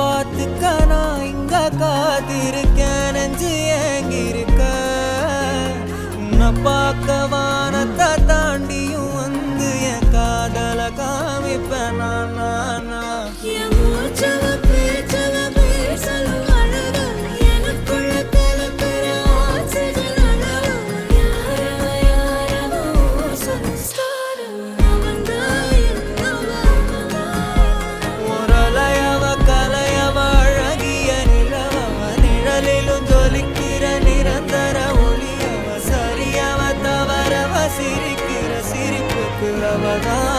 பார்த்துக்க நான் இங்க காத்திருக்கேன் நெஞ்சு ஏங்கிருக்க உன்னை பார்க்க வானத்தை தாண்டியும் வந்து என் காதல காமிப்பேன் நான் சிரிக்கிற சிரிப்புக்கு அவதான்